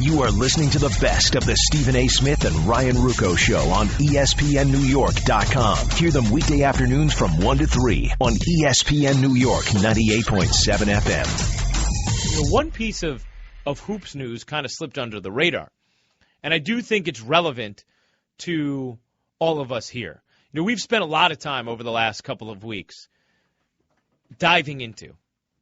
You are listening to the best of the Stephen A. Smith and Ryan Ruocco Show on ESPNNewYork.com. Hear them weekday afternoons from 1 to 3 on ESPN New York 98.7 FM. One piece of hoops news kind of slipped under the radar, and I do think it's relevant to all of us here. We've spent a lot of time over the last couple of weeks diving into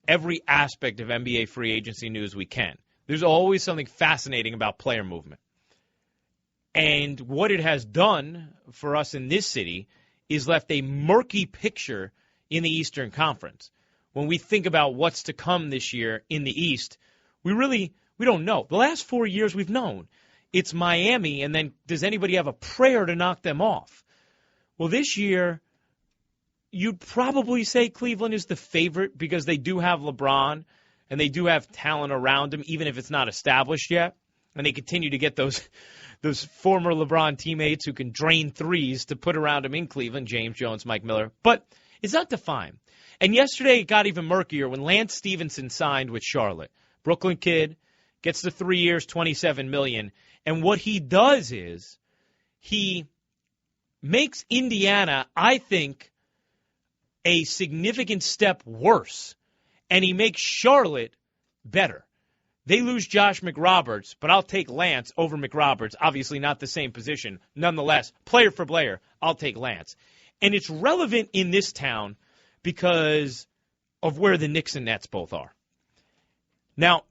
every aspect of NBA free agency news we can. There's always something fascinating about player movement. And what it has done for us in this city is left a murky picture in the Eastern Conference. When we think about what's to come this year in the East, we don't know. The last 4 years we've known. It's Miami, and then does anybody have a prayer to knock them off? Well, this year, you'd probably say Cleveland is the favorite because they do have LeBron and they do have talent around him, even if it's not established yet. And they continue to get those former LeBron teammates who can drain threes to put around him in Cleveland, James Jones, Mike Miller. But it's not defined. And yesterday it got even murkier when Lance Stevenson signed with Charlotte. Brooklyn kid, gets the 3 years, $27 million. And what he does is he makes Indiana, I think, a significant step worse. And he makes Charlotte better. They lose Josh McRoberts, but I'll take Lance over McRoberts. Obviously not the same position. Nonetheless, player for player, I'll take Lance. And it's relevant in this town because of where the Knicks and Nets both are. Now,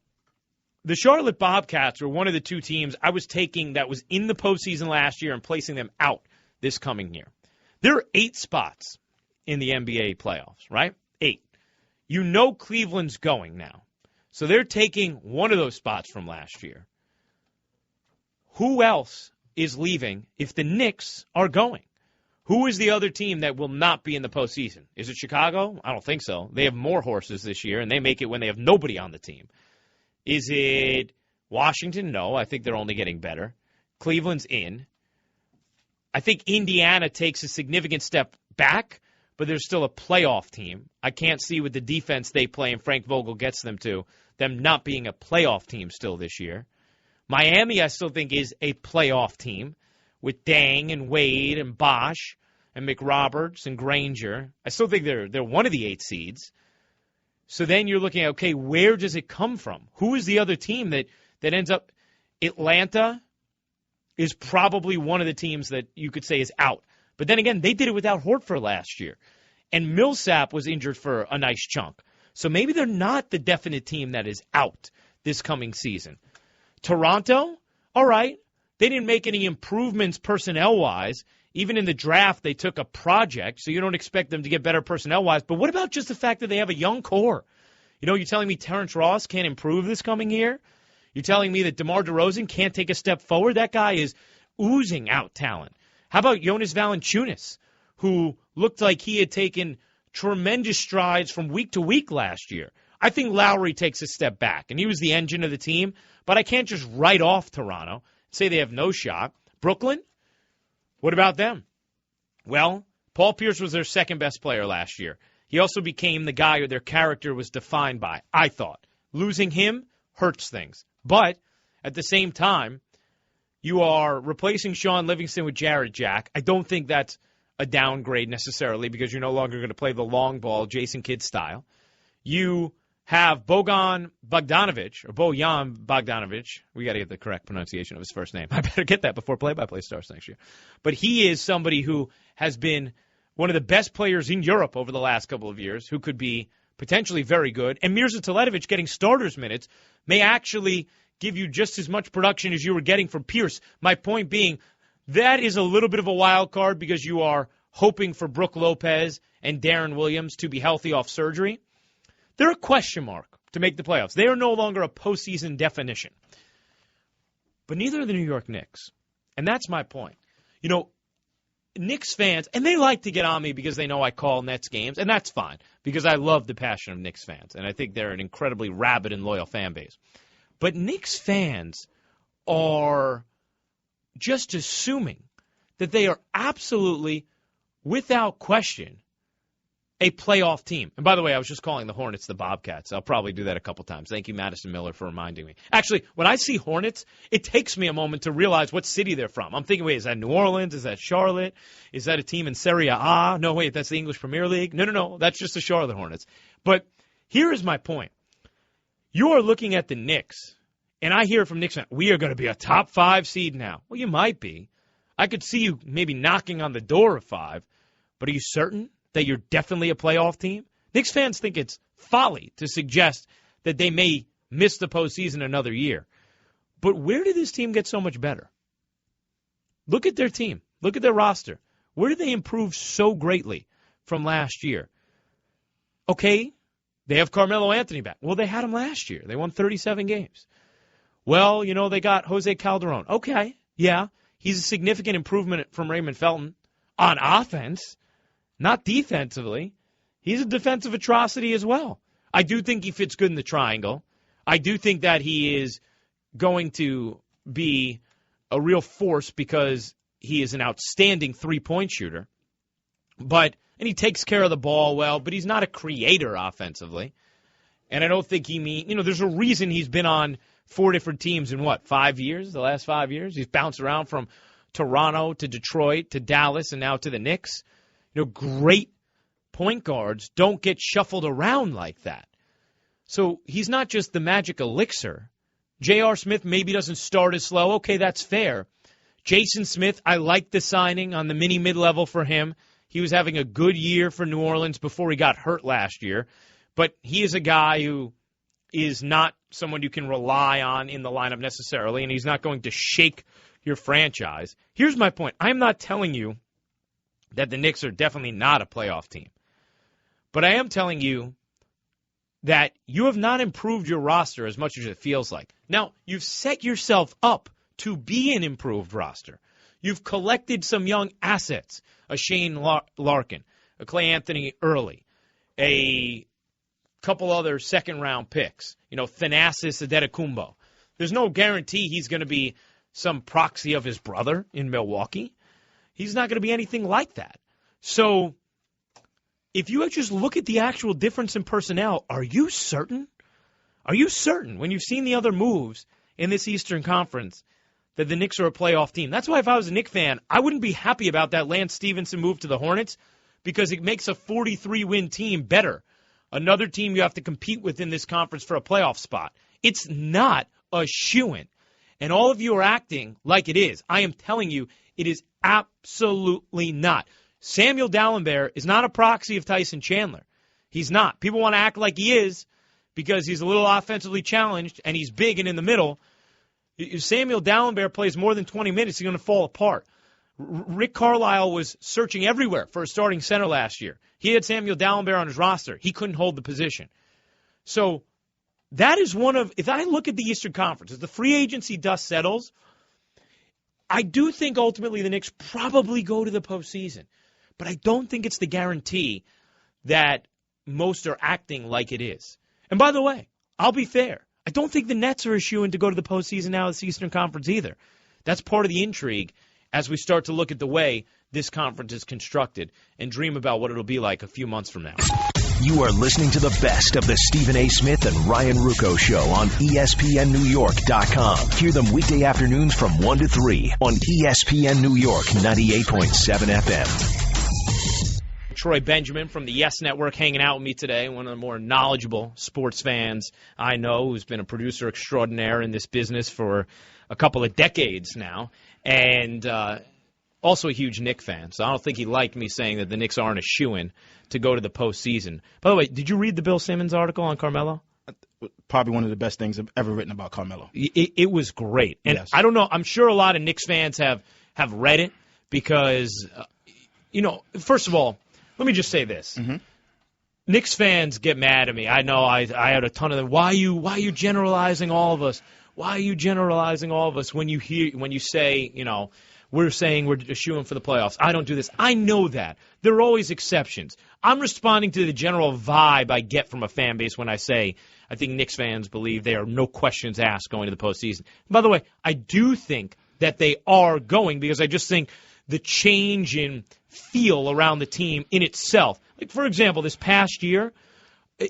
the Charlotte Bobcats are one of the two teams I was taking that was in the postseason last year and placing them out this coming year. There are 8 spots in the NBA playoffs, right? 8. You know Cleveland's going now. So they're taking one of those spots from last year. Who else is leaving if the Knicks are going? Who is the other team that will not be in the postseason? Is it Chicago? I don't think so. They have more horses this year, and they make it when they have nobody on the team. Is it Washington? No, I think they're only getting better. Cleveland's in. I think Indiana takes a significant step back, but they're still a playoff team. I can't see with the defense they play and Frank Vogel gets them to, them not being a playoff team still this year. Miami, I still think, is a playoff team with Dang and Wade and Bosch and McRoberts and Granger. I still think they're one of the 8 seeds. So then you're looking at, okay, where does it come from? Who is the other team that ends up? Atlanta is probably one of the teams that you could say is out. But then again, they did it without Horford last year. And Millsap was injured for a nice chunk. So maybe they're not the definite team that is out this coming season. Toronto, all right. They didn't make any improvements personnel-wise. Even in the draft, they took a project, so you don't expect them to get better personnel-wise. But what about just the fact that they have a young core? You're telling me Terrence Ross can't improve this coming year? You're telling me that DeMar DeRozan can't take a step forward? That guy is oozing out talent. How about Jonas Valanciunas, who looked like he had taken tremendous strides from week to week last year? I think Lowry takes a step back, and he was the engine of the team. But I can't just write off Toronto, say they have no shot. Brooklyn? What about them? Well, Paul Pierce was their second best player last year. He also became the guy who their character was defined by, I thought. Losing him hurts things. But at the same time, you are replacing Sean Livingston with Jarrett Jack. I don't think that's a downgrade necessarily because you're no longer going to play the long ball, Jason Kidd style. You have Bojan Bogdanovic. We got to get the correct pronunciation of his first name. I better get that before play-by-play starts next year. But he is somebody who has been one of the best players in Europe over the last couple of years, who could be potentially very good. And Mirza Teletovic getting starters minutes may actually give you just as much production as you were getting from Pierce. My point being, that is a little bit of a wild card because you are hoping for Brook Lopez and Darren Williams to be healthy off surgery. They're a question mark to make the playoffs. They are no longer a postseason definition. But neither are the New York Knicks. And that's my point. Knicks fans, and they like to get on me because they know I call Nets games, and that's fine because I love the passion of Knicks fans, and I think they're an incredibly rabid and loyal fan base. But Knicks fans are just assuming that they are absolutely, without question, a playoff team. And by the way, I was just calling the Hornets the Bobcats. I'll probably do that a couple times. Thank you, Madison Miller, for reminding me. Actually, when I see Hornets, it takes me a moment to realize what city they're from. I'm thinking, wait, is that New Orleans? Is that Charlotte? Is that a team in Serie A? No, wait, that's the English Premier League. No, that's just the Charlotte Hornets. But here is my point. You are looking at the Knicks, and I hear from Knicks fans, we are going to be a top 5 seed now. Well, you might be. I could see you maybe knocking on the door of 5, but are you certain that you're definitely a playoff team? Knicks fans think it's folly to suggest that they may miss the postseason another year. But where did this team get so much better? Look at their team. Look at their roster. Where did they improve so greatly from last year? Okay, they have Carmelo Anthony back. Well, they had him last year. They won 37 games. Well, they got Jose Calderon. Okay, yeah, he's a significant improvement from Raymond Felton on offense. Not defensively. He's a defensive atrocity as well. I do think he fits good in the triangle. I do think that he is going to be a real force because he is an outstanding three-point shooter. And he takes care of the ball well, but he's not a creator offensively. And I don't think there's a reason he's been on 4 different teams in 5 years, the last 5 years? He's bounced around from Toronto to Detroit to Dallas and now to the Knicks. Great point guards don't get shuffled around like that. So he's not just the magic elixir. J.R. Smith maybe doesn't start as slow. Okay, that's fair. Jason Smith, I like the signing on the mid-level for him. He was having a good year for New Orleans before he got hurt last year. But he is a guy who is not someone you can rely on in the lineup necessarily, and he's not going to shake your franchise. Here's my point. I'm not telling you that the Knicks are definitely not a playoff team. But I am telling you that you have not improved your roster as much as it feels like. Now, you've set yourself up to be an improved roster. You've collected some young assets, a Shane Larkin, a Clay Anthony Early, a couple other second-round picks, Thanasis Adetokounmpo. There's no guarantee he's going to be some proxy of his brother in Milwaukee. He's not going to be anything like that. So if you just look at the actual difference in personnel, are you certain? Are you certain when you've seen the other moves in this Eastern Conference that the Knicks are a playoff team? That's why if I was a Knicks fan, I wouldn't be happy about that Lance Stevenson move to the Hornets because it makes a 43-win team better. Another team you have to compete with in this conference for a playoff spot. It's not a shoo-in. And all of you are acting like it is. I am telling you, it is absolutely not. Samuel Dalembert is not a proxy of Tyson Chandler. He's not. People want to act like he is because he's a little offensively challenged and he's big and in the middle. If Samuel Dalembert plays more than 20 minutes, he's going to fall apart. Rick Carlisle was searching everywhere for a starting center last year. He had Samuel Dalembert on his roster. He couldn't hold the position. So that is if I look at the Eastern Conference, as the free agency dust settles, I do think ultimately the Knicks probably go to the postseason. But I don't think it's the guarantee that most are acting like it is. And by the way, I'll be fair. I don't think the Nets are a shoo-in to go to the postseason now in the Eastern Conference either. That's part of the intrigue as we start to look at the way this conference is constructed and dream about what it'll be like a few months from now. You are listening to the best of the Stephen A. Smith and Ryan Ruocco Show on ESPNNewYork.com. Hear them weekday afternoons from 1 to 3 on ESPN New York 98.7 FM. Troy Benjamin from the Yes Network hanging out with me today, one of the more knowledgeable sports fans I know, who's been a producer extraordinaire in this business for a couple of decades now, and also a huge Knicks fan. So I don't think he liked me saying that the Knicks aren't a shoo-in to go to the postseason. By the way, did you read the Bill Simmons article on Carmelo? Probably one of the best things I've ever written about Carmelo. It was great. And yes. I don't know, I'm sure a lot of Knicks fans have read it because, first of all, let me just say this. Mm-hmm. Knicks fans get mad at me. I know I had a ton of them. Why are you generalizing all of us? Why are you generalizing all of us when you say, we're saying we're shooing for the playoffs? I don't do this. I know that. There are always exceptions. I'm responding to the general vibe I get from a fan base when I say I think Knicks fans believe they are no questions asked going to the postseason. By the way, I do think that they are going because I just think the change in feel around the team in itself. Like, for example, this past year,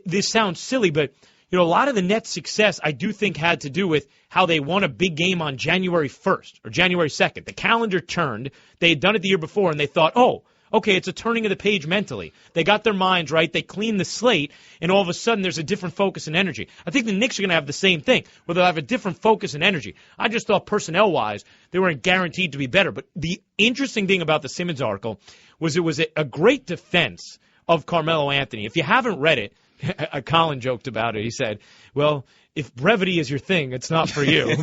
this sounds silly, but a lot of the Nets' success, I do think, had to do with how they won a big game on January 1st or January 2nd. The calendar turned. They had done it the year before, and they thought, oh, okay, it's a turning of the page mentally. They got their minds right. They cleaned the slate, and all of a sudden there's a different focus and energy. I think the Knicks are going to have the same thing, where they'll have a different focus and energy. I just thought personnel-wise they weren't guaranteed to be better. But the interesting thing about the Simmons article was it was a great defense of Carmelo Anthony. If you haven't read it, Colin joked about it. He said, well, if brevity is your thing, it's not for you.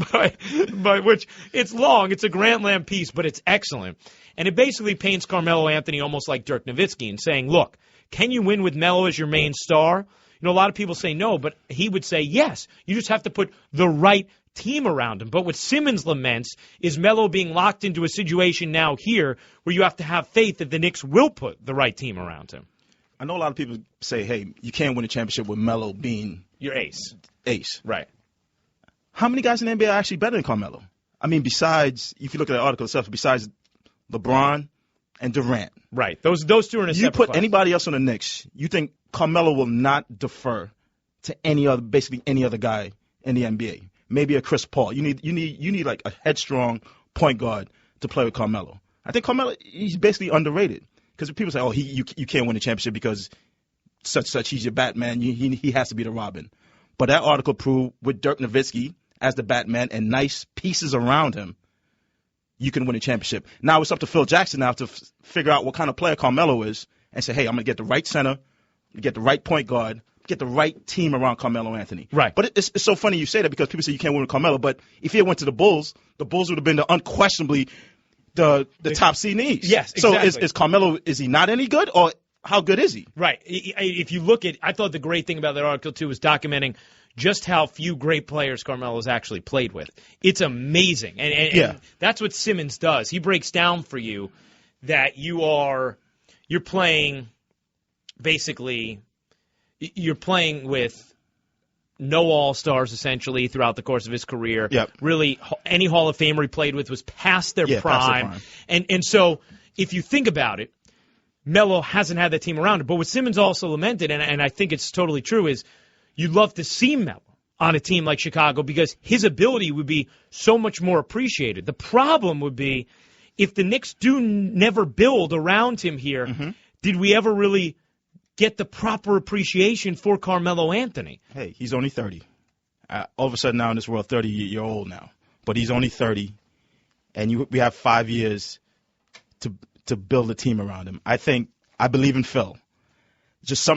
but which, it's long. It's a Grantland piece, but it's excellent. And it basically paints Carmelo Anthony almost like Dirk Nowitzki and saying, look, can you win with Melo as your main star? A lot of people say no, but he would say yes. You just have to put the right team around him. But what Simmons laments is Melo being locked into a situation now here where you have to have faith that the Knicks will put the right team around him. I know a lot of people say, hey, you can't win a championship with Melo being your ace. Right. How many guys in the NBA are actually better than Carmelo? I mean, besides, if you look at the article itself, besides LeBron and Durant. Right. Those two are in a separate You put class. Anybody else on the Knicks, you think Carmelo will not defer to basically any other guy in the NBA. Maybe a Chris Paul. You need like a headstrong point guard to play with Carmelo. I think Carmelo, he's basically underrated. Because people say, oh, you can't win a championship because such, he's your Batman. He has to be the Robin. But that article proved with Dirk Nowitzki as the Batman and nice pieces around him, you can win a championship. Now it's up to Phil Jackson now to figure out what kind of player Carmelo is and say, hey, I'm going to get the right center, get the right point guard, get the right team around Carmelo Anthony. Right. But it's so funny you say that because people say you can't win with Carmelo. But if he had went to the Bulls would have been unquestionably the top seed in the East. Yes, exactly. So is Carmelo, is he not any good, or how good is he? Right. If you look at, I thought the great thing about that article, too, was documenting just how few great players Carmelo's actually played with. It's amazing. And that's what Simmons does. He breaks down for you that you're playing, basically, you're playing with no all-stars, essentially, throughout the course of his career. Yep. Really, any Hall of Famer he played with was past their prime. Past their prime. And so, if you think about it, Melo hasn't had that team around him. But what Simmons also lamented, and I think it's totally true, is you'd love to see Melo on a team like Chicago because his ability would be so much more appreciated. The problem would be if the Knicks do never build around him here, did we ever really get the proper appreciation for Carmelo Anthony? Hey, he's only 30. All of a sudden now in this world, 30, you're old now. But he's only 30, and we have 5 years to build a team around him. I believe in Phil. Just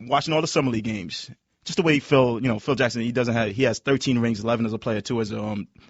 watching all the Summer League games, just the way Phil Jackson, he has 13 rings, 11 as a player,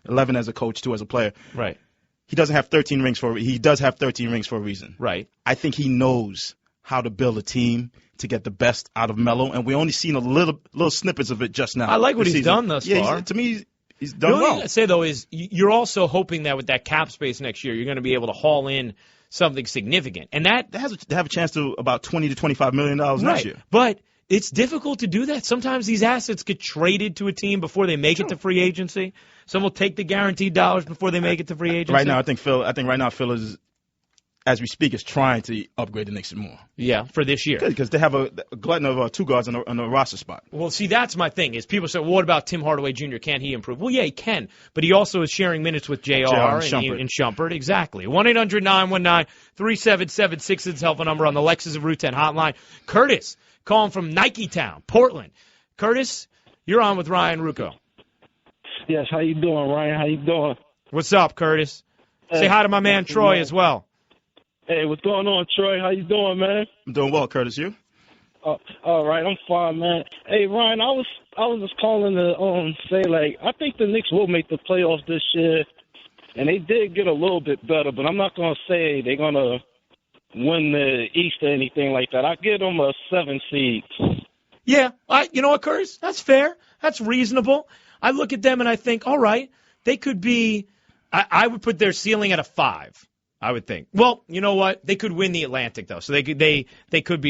11 as a coach, 2 as a player. Right. He doesn't have 13 rings he does have 13 rings for a reason. Right. I think he knows how to build a team to get the best out of Melo, and we only seen a little snippets of it just now. I like what he's done thus far. To me, he's done well. The only thing well. I'd say, though, is you're also hoping that with that cap space next year, you're going to be able to haul in something significant. And that They have a chance to about $20 to $25 million next year. But it's difficult to do that. Sometimes these assets get traded to a team before they make it to free agency. Some will take the guaranteed dollars before they make it to free agency. Right now, I think Phil is, as we speak, is trying to upgrade the Knicks more. Yeah, for this year. Good, because they have a glutton of 2 guards on the roster spot. Well, see, that's my thing, is people say, well, what about Tim Hardaway Jr.? Can he improve? Well, yeah, he can, but he also is sharing minutes with JR and Shumpert. Exactly. 1-800-919-3776 is the telephone number on the Lexus of Route 10 hotline. Curtis, calling from Nike Town, Portland. Curtis, you're on with Ryan Ruocco. Yes, how you doing, Ryan? How you doing? What's up, Curtis? Say hi to my man Troy as well. Hey, what's going on, Troy? How you doing, man? I'm doing well, Curtis. You? All right, I'm fine, man. Hey, Ryan, I was just calling to say, like, I think the Knicks will make the playoffs this year, and they did get a little bit better, but I'm not going to say they're going to win the East or anything like that. I give them a 7 seed. Yeah, you know what, Curtis? That's fair. That's reasonable. I look at them and I think, all right, they could be. I would put their ceiling at a 5. I would think. Well, you know what? They could win the Atlantic though, so they could be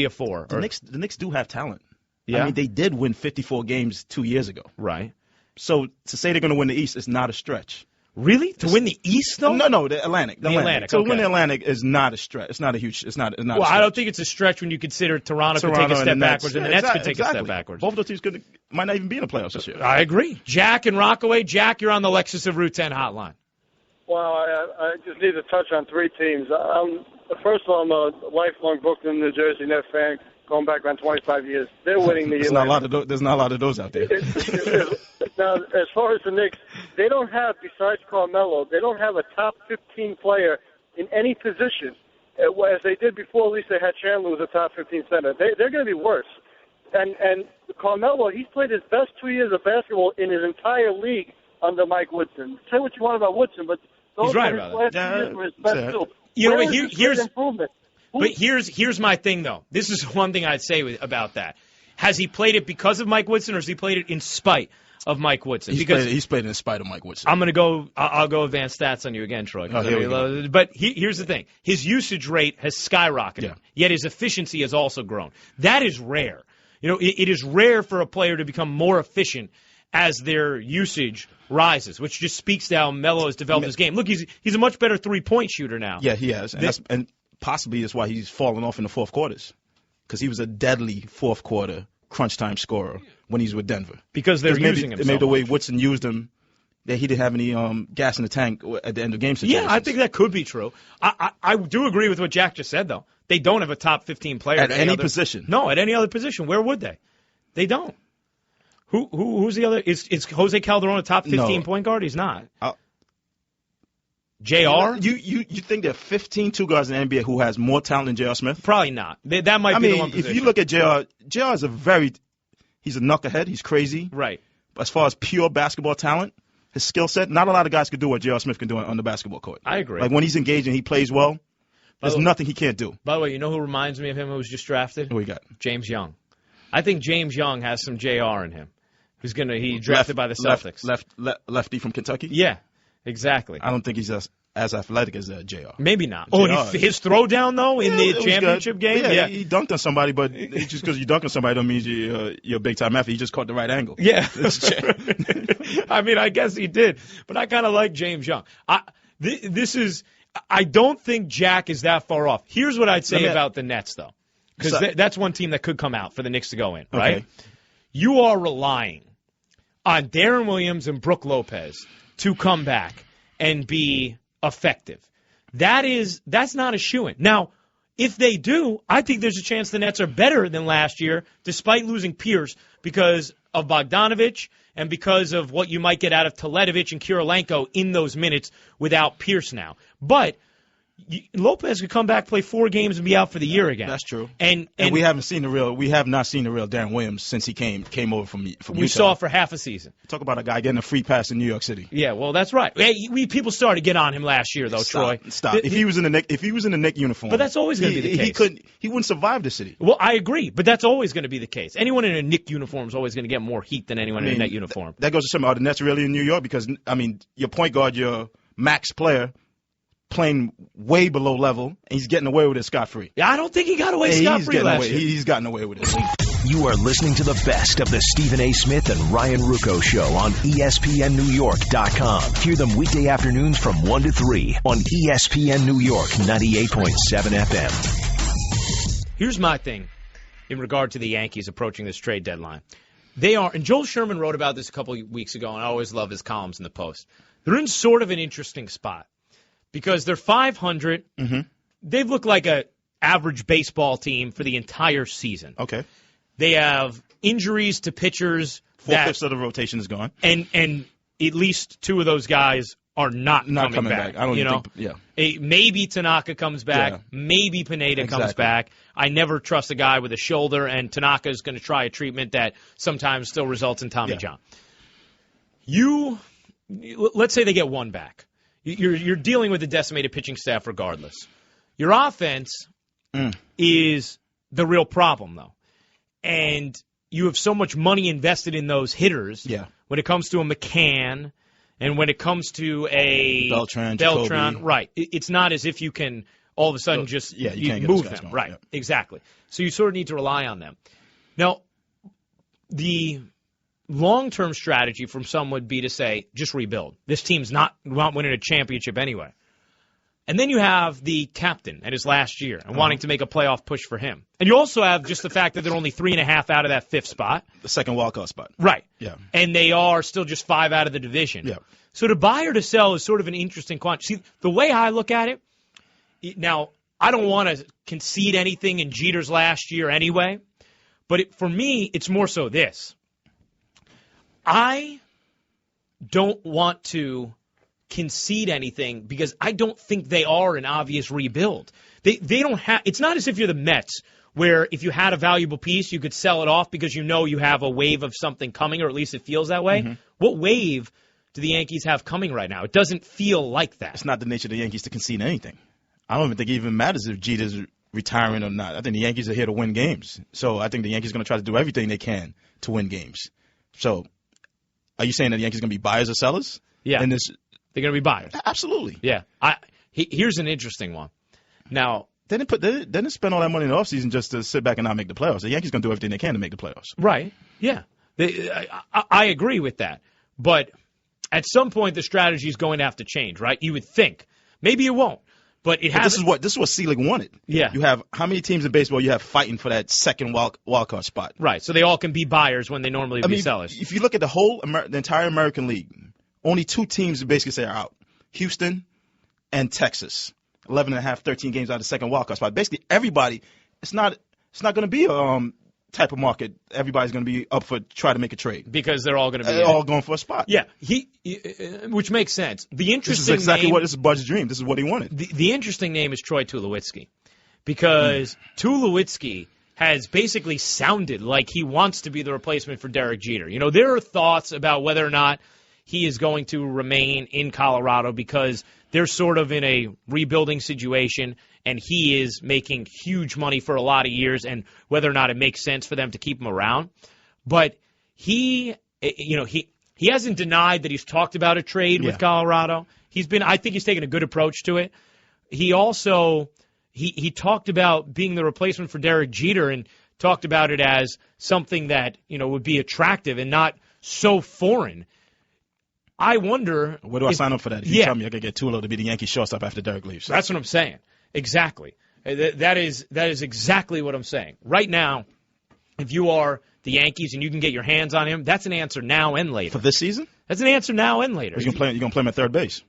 a 4. The Knicks do have talent. Yeah. I mean, they did win 54 games 2 years ago. Right. So to say they're going to win the East is not a stretch. Really? To win the East, though? No, the Atlantic. The Atlantic. To okay. win the Atlantic is not a stretch. It's not a huge. It's not. Well, I don't think it's a stretch when you consider Toronto could take a step backwards and the Nets could take a step backwards. Both of those teams might not even be in the playoffs this year. I agree. Jack and Rockaway. Jack, you're on the Lexus of Route 10 hotline. Well, I just need to touch on three teams. First of all, I'm a lifelong Brooklyn, New Jersey Nets fan, going back around 25 years. They're winning the There's not a lot of those out there. Now, as far as the Knicks, they don't have, besides Carmelo, they don't have a top 15 player in any position. As they did before, at least they had Chandler was a top 15 center. They're going to be worse. And Carmelo, he's played his best 2 years of basketball in his entire league under Mike Woodson. Say what you want about Woodson, but those He's right his about last that. 2 years were his best too. You know, here's improvement. But here's my thing, though. This is one thing I'd say about that. Has he played it because of Mike Woodson, or has he played it in spite of Mike Woodson? He's played it in spite of Mike Woodson. I'll go advanced stats on you again, Troy. Oh, but here's the thing. His usage rate has skyrocketed, yet his efficiency has also grown. That is rare. You know, it is rare for a player to become more efficient as their usage rises, which just speaks to how Melo has developed his game. Look, he's a much better three-point shooter now. Yeah, he has. And possibly that's why he's fallen off in the fourth quarters, because he was a deadly fourth quarter crunch time scorer when he's with Denver. Because they're using him so maybe the way much. Woodson used him, that he didn't have any gas in the tank at the end of game situations. Yeah, I think that could be true. I do agree with what Jack just said, though. They don't have a top 15 player at any position. No, at any other position. Where would they? They don't. Who's the other? Is Jose Calderon a top 15 point guard? He's not. JR? You think there are 15 two guards in the NBA who has more talent than JR Smith? Probably not. That might be the one position. If you look at JR is he's a knucklehead. He's crazy. Right. But as far as pure basketball talent, his skill set, not a lot of guys could do what JR Smith can do on the basketball court. I agree. Like when he's engaged and he plays well, there's nothing he can't do. By the way, you know who reminds me of him who was just drafted? Who we got? James Young. I think James Young has some JR in him. He's drafted by the Celtics. Lefty from Kentucky? Yeah, exactly. I don't think he's as athletic as JR. Maybe not. His throwdown, though, in the championship game? Yeah, he dunked on somebody, but just because you dunk on somebody don't mean you're a big-time athlete. He just caught the right angle. Yeah. I mean, I guess he did. But I kind of like James Young. I don't think Jack is that far off. Here's what I'd say about the Nets, though, because that's one team that could come out for the Knicks to go in, right? Okay. You are relying on Darren Williams and Brook Lopez to come back and be effective. That's not a shoo-in. Now, if they do, I think there's a chance the Nets are better than last year, despite losing Pierce, because of Bogdanovich and because of what you might get out of Teletovic and Kirilenko in those minutes without Pierce now. But Lopez could come back, play 4 games, and be out for the year again. That's true. And we have not seen the real Darren Williams since he came over from Utah. We saw for half a season. Talk about a guy getting a free pass in New York City. Yeah, well, that's right. Hey, people started to get on him last year, though. Troy. Stop. If he was in the Knick uniform, but that's always going to be the case. He wouldn't survive the city. Well, I agree, but that's always going to be the case. Anyone in a Knick uniform is always going to get more heat than anyone in a Net uniform. That goes to something. Are the Nets really in New York? Because your point guard, your max player, playing way below level, and he's getting away with it scot-free. Yeah, I don't think he got away scot-free last year. He's gotten away with it. You are listening to the best of the Stephen A. Smith and Ryan Ruocco Show on ESPNNewYork.com. Hear them weekday afternoons from 1 to 3 on ESPN New York 98.7 FM. Here's my thing in regard to the Yankees approaching this trade deadline. They are, and Joel Sherman wrote about this a couple of weeks ago, and I always love his columns in the Post. They're in sort of an interesting spot. Because they're 500. Mm-hmm. They've looked like an average baseball team for the entire season. Okay. They have injuries to pitchers. 4/5 of the rotation is gone. And at least 2 of those guys are not coming back. I don't think. Maybe Tanaka comes back. Yeah. Maybe Pineda comes back. I never trust a guy with a shoulder, and Tanaka is going to try a treatment that sometimes still results in Tommy John. Let's say they get 1 back. You're dealing with a decimated pitching staff regardless. Your offense is the real problem, though. And you have so much money invested in those hitters when it comes to a McCann and when it comes to a Beltran. Right. It's not as if you can all of a sudden just move them. Going. Right. Yeah. Exactly. So you sort of need to rely on them. Now, the long-term strategy from some would be to say, just rebuild. This team's not winning a championship anyway. And then you have the captain at his last year and wanting to make a playoff push for him. And you also have just the fact that they're only 3.5 out of that 5th spot. The second wildcard spot. Right. Yeah. And they are still just 5 out of the division. Yeah. So to buy or to sell is sort of an interesting quantity. See, the way I look at it, now, I don't want to concede anything in Jeter's last year anyway, but for me, it's more so this. I don't want to concede anything because I don't think they are an obvious rebuild. They don't have. It's not as if you're the Mets where if you had a valuable piece, you could sell it off because you know you have a wave of something coming, or at least it feels that way. Mm-hmm. What wave do the Yankees have coming right now? It doesn't feel like that. It's not the nature of the Yankees to concede anything. I don't even think it even matters if Jeter's retiring or not. I think the Yankees are here to win games. So I think the Yankees are going to try to do everything they can to win games. So are you saying that the Yankees are going to be buyers or sellers? Yeah. In this? They're going to be buyers. Absolutely. Yeah. Here's an interesting one. Now, they didn't spend all that money in the offseason just to sit back and not make the playoffs. The Yankees are going to do everything they can to make the playoffs. Right. Yeah. I agree with that. But at some point, the strategy is going to have to change, right? You would think. Maybe it won't. But it has. This is what Selig wanted. Yeah. You have how many teams in baseball you have fighting for that second wild card spot? Right. So they all can be buyers when they normally would be sellers. If you look at the entire American League, only 2 teams basically say are out: Houston and Texas. 11.5, 13 games out of the second wild card spot. Basically, everybody. It's not going to be a type of market. Everybody's going to be up for try to make a trade because they're all going to be all going for a spot. Yeah, which makes sense. The interesting this is exactly name, this is Bud's dream. This is what he wanted. The interesting name is Troy Tulowitzki because Tulowitzki has basically sounded like he wants to be the replacement for Derek Jeter. You know, there are thoughts about whether or not he is going to remain in Colorado because they're sort of in a rebuilding situation and he is making huge money for a lot of years and whether or not it makes sense for them to keep him around. But he hasn't denied that he's talked about a trade with Colorado. I think he's taken a good approach to it. He also, he talked about being the replacement for Derek Jeter and talked about it as something that, would be attractive and not so foreign. I wonder. Where do I sign up for that? If you tell me I could get Tulo to be the Yankee shortstop after Derek leaves. That's what I'm saying. Exactly. That is exactly what I'm saying. Right now, if you are the Yankees and you can get your hands on him, that's an answer now and later. For this season? That's an answer now and later. You're going to play him at third base.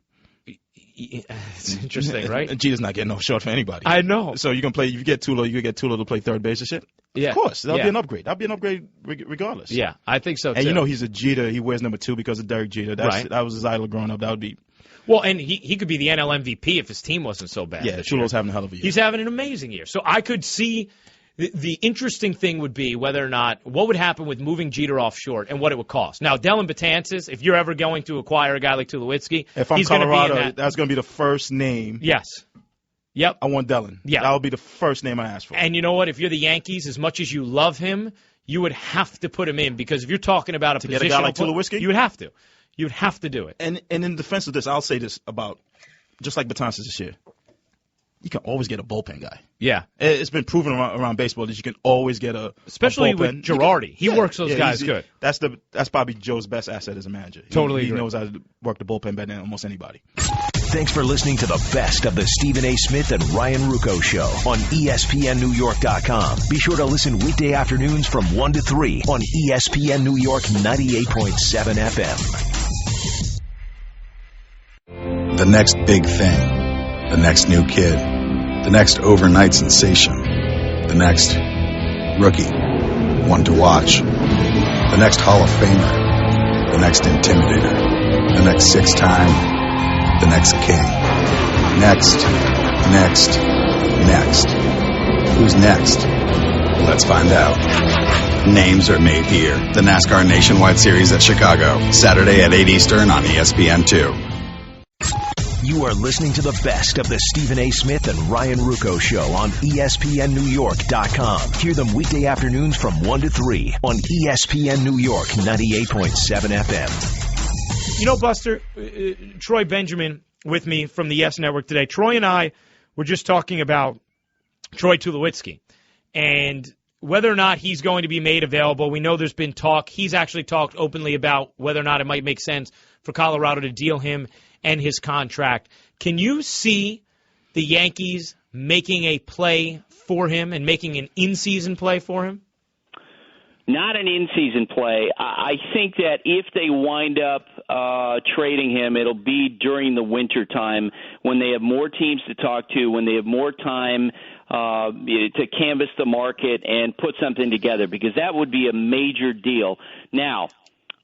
It's interesting, right? Jeter's not getting off short for anybody. I know. So you can play. If you get Tulo to play third base and shit. Yeah. Of course, that'll be an upgrade. That'll be an upgrade regardless. Yeah, I think so too. And he's a Jeter. He wears number 2 because of Derek Jeter. That was his idol growing up. That would be. Well, and he could be the NL MVP if his team wasn't so bad. Yeah, Tulo's having a hell of a year. He's having an amazing year. So I could see the interesting thing would be whether or not what would happen with moving Jeter off short and what it would cost. Now, Dellin Betances, if you're ever going to acquire a guy like Tulowitzki, if I'm Colorado, that's going to be the first name. Yes. Yep. I want Dellin. Yeah. That would be the first name I ask for. And you know what? If you're the Yankees, as much as you love him, you would have to put him in because if you're talking about a position, get a guy like Tulowitzki, you would have to. You'd have to do it. And in defense of this, I'll say this about just like Betances this year. You can always get a bullpen guy. Yeah. It's been proven around baseball that you can always get especially a bullpen. with Girardi. He works those guys good. That's probably Joe's best asset as a manager. Totally He knows how to work the bullpen better than almost anybody. Thanks for listening to the best of the Stephen A. Smith and Ryan Ruocco Show on ESPNNewYork.com. Be sure to listen weekday afternoons from 1 to 3 on ESPN New York 98.7 FM. The next big thing. The next new kid. The next overnight sensation. The next rookie. One to watch. The next Hall of Famer. The next Intimidator. The next 6-time. The next king. Next. Who's next? Let's find out. Names are made here. The NASCAR Nationwide Series at Chicago. Saturday at 8 Eastern on ESPN2. You are listening to the best of the Stephen A. Smith and Ryan Ruocco Show on ESPNNewYork.com. Hear them weekday afternoons from 1 to 3 on ESPN New York 98.7 FM. You know, Buster, Troy Benjamin with me from the Yes Network today. Troy and I were just talking about Troy Tulowitzki. And whether or not he's going to be made available, we know there's been talk. He's actually talked openly about whether or not it might make sense for Colorado to deal him and his contract. Can you see the Yankees making a play for him and making an in-season play for him? Not an in-season play. I think that if they wind up trading him, it'll be during the winter time when they have more teams to talk to, when they have more time to canvass the market and put something together, because that would be a major deal. Now,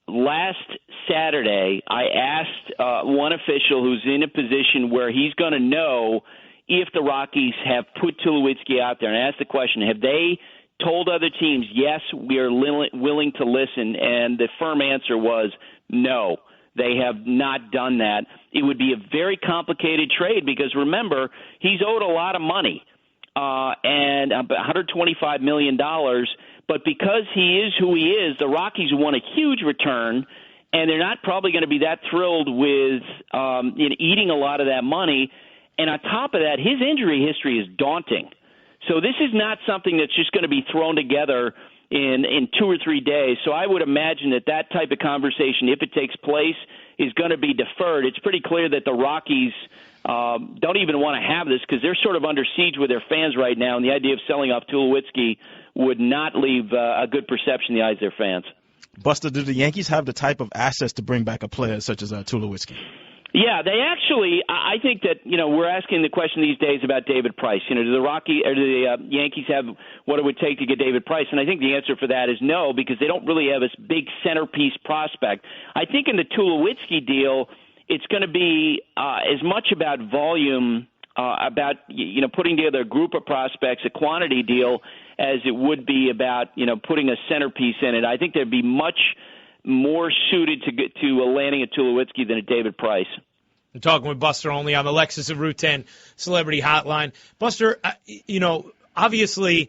last Saturday, I asked one official who's in a position where he's going to know if the Rockies have put Tulowitzki out there, and I asked the question, have they told other teams, yes, we are willing to listen, and the firm answer was no. They have not done that. It would be a very complicated trade because, remember, he's owed a lot of money, and $125 million, but because he is who he is, the Rockies want a huge return, and they're not probably going to be that thrilled with eating a lot of that money. And on top of that, his injury history is daunting. So this is not something that's just going to be thrown together in 2 or 3 days. So I would imagine that type of conversation, if it takes place, is going to be deferred. It's pretty clear that the Rockies don't even want to have this because they're sort of under siege with their fans right now, and the idea of selling off Tulowitzki would not leave a good perception in the eyes of their fans. Buster, do the Yankees have the type of assets to bring back a player such as Tulowitzki? Yeah, they actually. I think that we're asking the question these days about David Price. Do the Yankees have what it would take to get David Price? And I think the answer for that is no, because they don't really have this big centerpiece prospect. I think in the Tulowitzki deal, it's going to be as much about volume, about putting together a group of prospects, a quantity deal, as it would be about putting a centerpiece in it. I think there'd be much more suited to landing a Tulowitzki than a David Price. I'm talking with Buster Olney on the Lexus of Route 10 Celebrity Hotline. Buster, obviously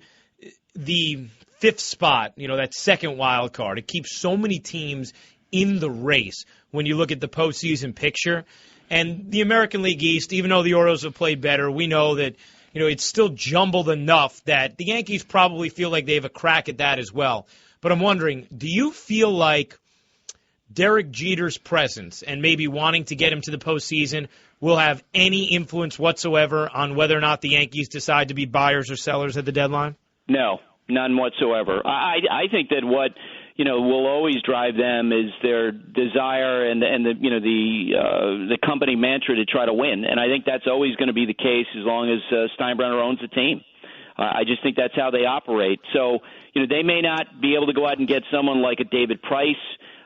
the fifth spot, that second wild card, it keeps so many teams in the race when you look at the postseason picture. And the American League East, even though the Orioles have played better, we know that it's still jumbled enough that the Yankees probably feel like they have a crack at that as well. But I'm wondering, do you feel like Derek Jeter's presence and maybe wanting to get him to the postseason will have any influence whatsoever on whether or not the Yankees decide to be buyers or sellers at the deadline? No, none whatsoever. I think that what will always drive them is their desire and the company mantra to try to win, and I think that's always going to be the case as long as Steinbrenner owns the team. I just think that's how they operate. So they may not be able to go out and get someone like a David Price.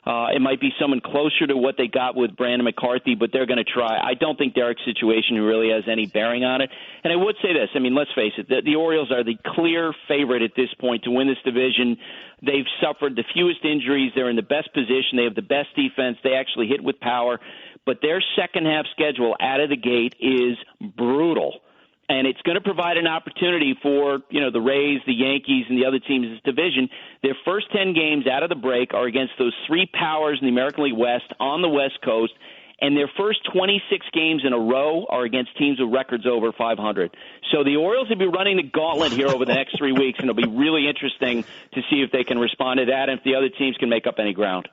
It might be someone closer to what they got with Brandon McCarthy, but they're going to try. I don't think Derek's situation really has any bearing on it. And I would say this. Let's face it. The Orioles are the clear favorite at this point to win this division. They've suffered the fewest injuries. They're in the best position. They have the best defense. They actually hit with power. But their second-half schedule out of the gate is brutal. And it's going to provide an opportunity for, the Rays, the Yankees, and the other teams in this division. Their first 10 games out of the break are against those three powers in the American League West on the West Coast, and their first 26 games in a row are against teams with records over 500. So the Orioles will be running the gauntlet here over the next 3 weeks, and it'll be really interesting to see if they can respond to that and if the other teams can make up any ground.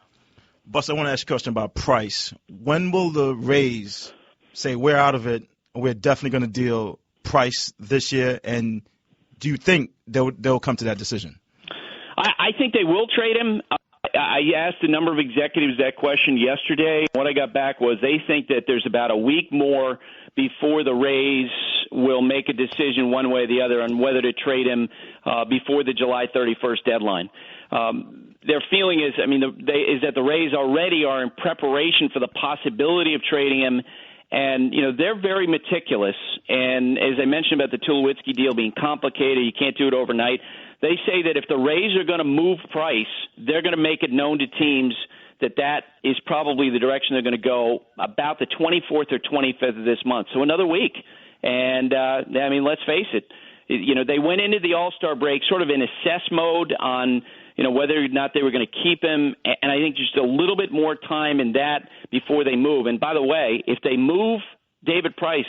Buster, I want to ask you a question about Price. When will the Rays say we're out of it, we're definitely going to deal Price this year, and do you think they'll come to that decision? I think they will trade him. I asked a number of executives that question yesterday. What I got back was they think that there's about a week more before the Rays will make a decision one way or the other on whether to trade him before the July 31st deadline. Their feeling is, is that the Rays already are in preparation for the possibility of trading him. And, they're very meticulous. And as I mentioned about the Tulowitzki deal being complicated, you can't do it overnight. They say that if the Rays are going to move Price, they're going to make it known to teams that is probably the direction they're going to go about the 24th or 25th of this month. So another week. And, let's face it. They went into the All-Star break sort of in assess mode on whether or not they were going to keep him, and I think just a little bit more time in that before they move. And by the way, if they move David Price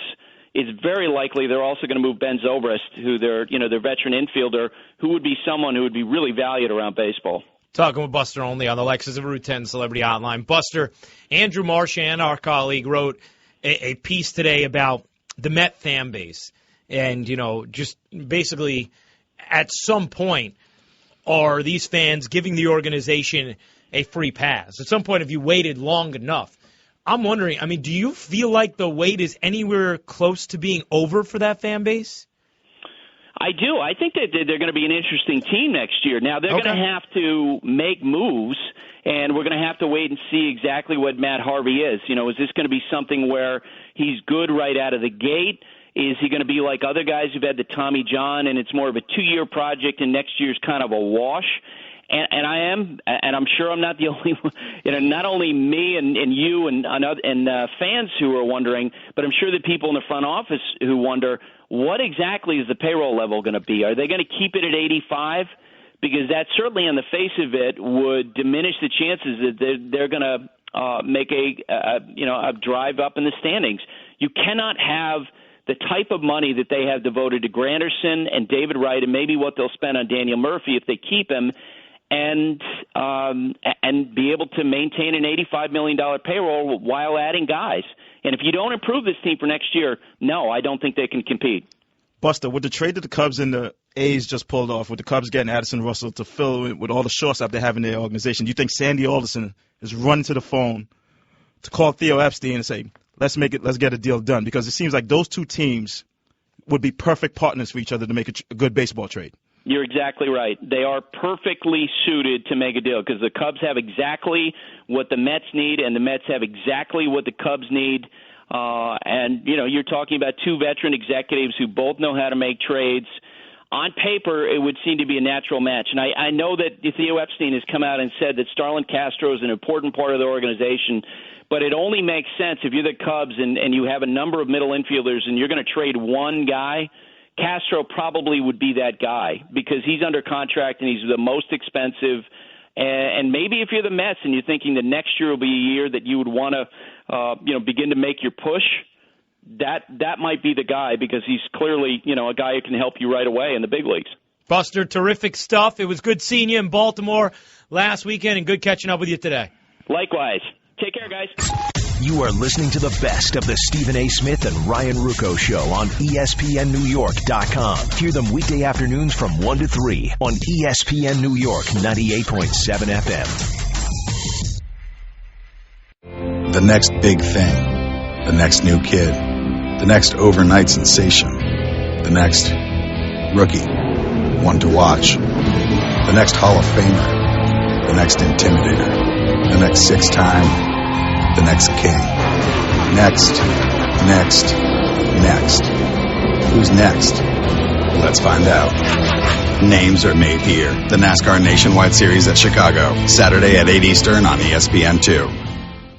it's very likely they're also going to move Ben Zobrist, who their veteran infielder, who would be someone who would be really valued around baseball. Talking with Buster Olney on the Lexus of Route 10 Celebrity Hotline. Buster, Andrew Marchand, our colleague, wrote a piece today about the Met fan base. And, just basically at some point, are these fans giving the organization a free pass? At some point, if you waited long enough, I'm wondering, do you feel like the wait is anywhere close to being over for that fan base? I do. I think that they're going to be an interesting team next year. Now, they're going to have to make moves, and we're going to have to wait and see exactly what Matt Harvey is. Is this going to be something where he's good right out of the gate? Is he going to be like other guys who've had the Tommy John, and it's more of a 2-year project, and next year's kind of a wash? And I am, and I'm sure I'm not the only one, not only me and you and fans who are wondering, but I'm sure the people in the front office who wonder, what exactly is the payroll level going to be? Are they going to keep it at 85? Because that certainly on the face of it would diminish the chances that they're going to make a drive up in the standings. You cannot have the type of money that they have devoted to Granderson and David Wright, and maybe what they'll spend on Daniel Murphy if they keep him, and be able to maintain an $85 million payroll while adding guys. And if you don't improve this team for next year, no, I don't think they can compete. Buster, with the trade that the Cubs and the A's just pulled off, with the Cubs getting Addison Russell to fill in with all the shortstop they have in their organization, do you think Sandy Alderson is running to the phone to call Theo Epstein and say, let's get a deal done? Because it seems like those two teams would be perfect partners for each other to make a good baseball trade. You're exactly right. They are perfectly suited to make a deal because the Cubs have exactly what the Mets need, and the Mets have exactly what the Cubs need. And you're talking about two veteran executives who both know how to make trades. On paper, it would seem to be a natural match. And I know that Theo Epstein has come out and said that Starlin Castro is an important part of the organization, but it only makes sense if you're the Cubs and you have a number of middle infielders and you're going to trade one guy. Castro probably would be that guy because he's under contract and he's the most expensive. And maybe if you're the Mets and you're thinking the next year will be a year that you would want to, begin to make your push, that might be the guy because he's clearly, a guy who can help you right away in the big leagues. Buster, terrific stuff. It was good seeing you in Baltimore last weekend and good catching up with you today. Likewise. Take care, guys. You are listening to the best of the Stephen A. Smith and Ryan Ruocco Show on ESPNNewYork.com. Hear them weekday afternoons from 1 to 3 on ESPN New York 98.7 FM. The next big thing, the next new kid, the next overnight sensation, the next rookie, one to watch, the next Hall of Famer, the next intimidator, the next six-time, the next king. Next. Who's next? Let's find out. Names are made here. The NASCAR Nationwide Series at Chicago, Saturday at 8 Eastern on ESPN2.